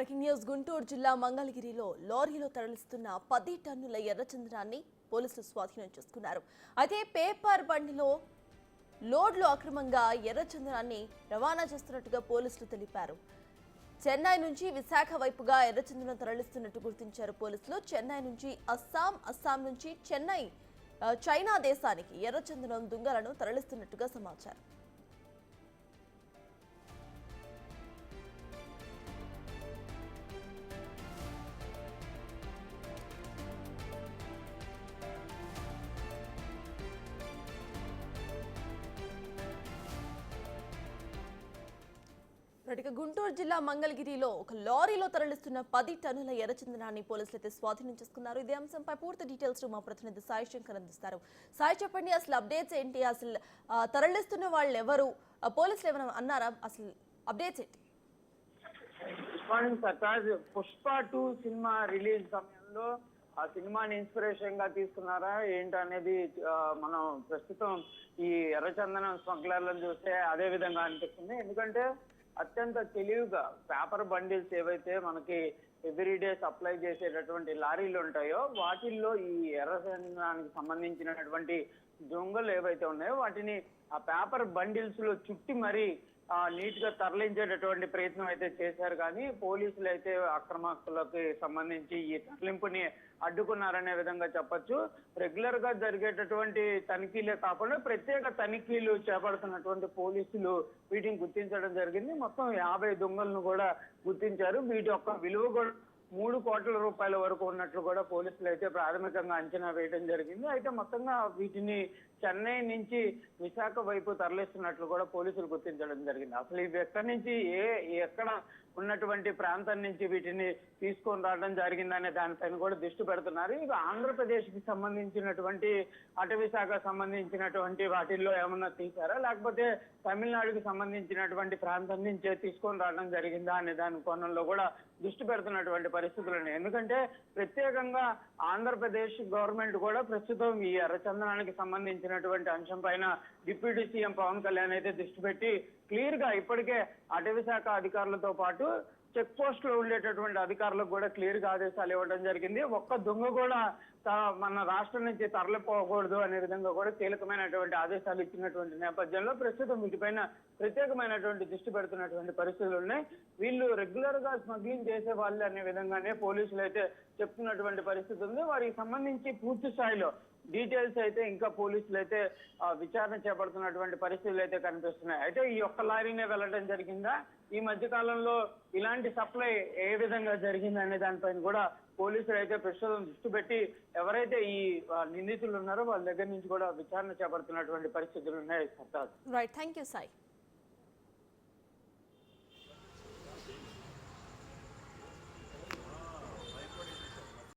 Breaking news Guntur జిల్లా మంగళగిరిలో లారీలో తరలిస్తున్న 10 టన్నుల ఎర్రచందనాన్ని పోలీసులు స్వాధీనం చేసుకున్నారు. అయితే పేపర్ బండిలో లోడ్లు అక్రమంగా ఎర్రచందనాన్ని రవాణా చేస్తున్నట్టుగా పోలీసులు తెలిపారు. చెన్నై నుంచి విశాఖ వైపుగా ఎర్రచందనం తరలిస్తున్నట్టు గుర్తించారు పోలీసులు. చెన్నై నుంచి అస్సాం నుంచి చైనా దేశానికి ఎర్రచందనం దుంగలను తరలిస్తున్నట్టుగా సమాచారం. గుంటూరు జిల్లా మంగళగిరిలో ఒక లారీలో తరలిస్తున్న 10 టన్నుల ఎర్రచందనాన్ని పోలీసులు అయితే స్వాధీనం చేసుకున్నారు. ఇదే అంశంపై పూర్తి డీటెయిల్స్ మా ప్రతినిధి సాయి శంకర్ అందిస్తారు. సాయి, చెప్పండి, అసలు అప్డేట్స్ ఏంటి? అసలు తరలిస్తున్న వాళ్ళు ఎవరు? పోలీసులు ఏమైనా అన్నారా? అసలు అప్డేట్స్ ఏంటి? పుష్ప 2 సినిమా రిలీజ్ సమయంలో ఆ సినిమాని ఇన్స్పిరేషన్ గా తీసుకున్నారా ఏంటి అనేది మనం ప్రస్తుతం ఈ ఎర్రచందనం స్మగ్లర్లను చూస్తే అదే విధంగా అనిపిస్తుంది. ఎందుకంటే అత్యంత తెలివిగా పేపర్ బండిల్స్ ఏవైతే మనకి ఎవ్రీడే సప్లై చేసేటటువంటి లారీలు ఉంటాయో వాటిల్లో ఈ ఎర్రచందనానికి సంబంధించినటువంటి దొంగలు ఏవైతే ఉన్నాయో వాటిని ఆ పేపర్ బండిల్స్ లో చుట్టి మరీ నీట్ గా తరలించేటటువంటి ప్రయత్నం అయితే చేశారు. కానీ పోలీసులు అయితే అక్రమాస్తులకు సంబంధించి ఈ తరలింపుని అడ్డుకున్నారనే విధంగా చెప్పొచ్చు. రెగ్యులర్ గా జరిగేటటువంటి తనిఖీలే కాకుండా ప్రత్యేక తనిఖీలు చేపడుతున్నటువంటి పోలీసులు వీటిని గుర్తించడం జరిగింది. మొత్తం 50 దొంగలను కూడా గుర్తించారు. వీటి యొక్క విలువ కూడా 3 కోట్ల రూపాయల వరకు ఉన్నట్లు కూడా పోలీసులు అయితే ప్రాథమికంగా అంచనా వేయడం జరిగింది. అయితే మొత్తంగా వీటిని చెన్నై నుంచి విశాఖ వైపు తరలిస్తున్నట్లు కూడా పోలీసులు గుర్తించడం జరిగింది. అసలు ఇవి ఎక్కడి నుంచి ఎక్కడ ఉన్నటువంటి ప్రాంతం నుంచి వీటిని తీసుకొని రావడం జరిగిందనే దానిపైన కూడా దృష్టి పెడుతున్నారు. ఇవి ఆంధ్రప్రదేశ్ కి సంబంధించినటువంటి అటవీ శాఖకు సంబంధించినటువంటి వాటిల్లో ఏమన్నా తీశారా, లేకపోతే తమిళనాడుకి సంబంధించినటువంటి ప్రాంతం నుంచే తీసుకొని రావడం జరిగిందా అనే దాని కోణంలో కూడా దృష్టి పెడుతున్నటువంటి పరిస్థితులు ఉన్నాయి. ఎందుకంటే ప్రత్యేకంగా ఆంధ్రప్రదేశ్ గవర్నమెంట్ కూడా ప్రస్తుతం ఈ ఎర్రచందనానికి సంబంధించినటువంటి అంశం పైన డిప్యూటీ సీఎం పవన్ కళ్యాణ్ అయితే దృష్టి పెట్టి క్లియర్ గా ఇప్పటికే అటవీ శాఖ అధికారులతో పాటు చెక్ పోస్ట్ లో ఉండేటటువంటి అధికారులకు కూడా క్లియర్ గా ఆదేశాలు ఇవ్వడం జరిగింది. ఒక్క దొంగ కూడా మన రాష్ట్రం నుంచి తరలిపోకూడదు అనే విధంగా కూడా కీలకమైనటువంటి ఆదేశాలు ఇచ్చినటువంటి నేపథ్యంలో ప్రస్తుతం వీటిపైన ప్రత్యేకమైనటువంటి దృష్టి పెడుతున్నటువంటి పరిస్థితులు ఉన్నాయి. వీళ్ళు రెగ్యులర్ గా స్మగ్లింగ్ చేసే వాళ్ళు అనే విధంగానే పోలీసులు అయితే చెప్తున్నటువంటి పరిస్థితి ఉంది. వారికి సంబంధించి పూర్తి స్థాయిలో డీటెయిల్స్ అయితే ఇంకా పోలీసులు అయితే విచారణ చేపడుతున్నటువంటి పరిస్థితులు అయితే కనిపిస్తున్నాయి. అయితే ఈ ఒక్క లారీనే వెళ్ళడం జరిగిందా, ఈ మధ్య కాలంలో ఇలాంటి సప్లై ఏ విధంగా జరిగింది అనే దానిపైన కూడా పోలీసులు అయితే ప్రస్తుతం దృష్టి పెట్టి ఎవరైతే ఈ నిందితులు ఉన్నారో వాళ్ళ దగ్గర నుంచి కూడా విచారణ చేపడుతున్నటువంటి పరిస్థితులు ఉన్నాయి. Right, thank you Sai.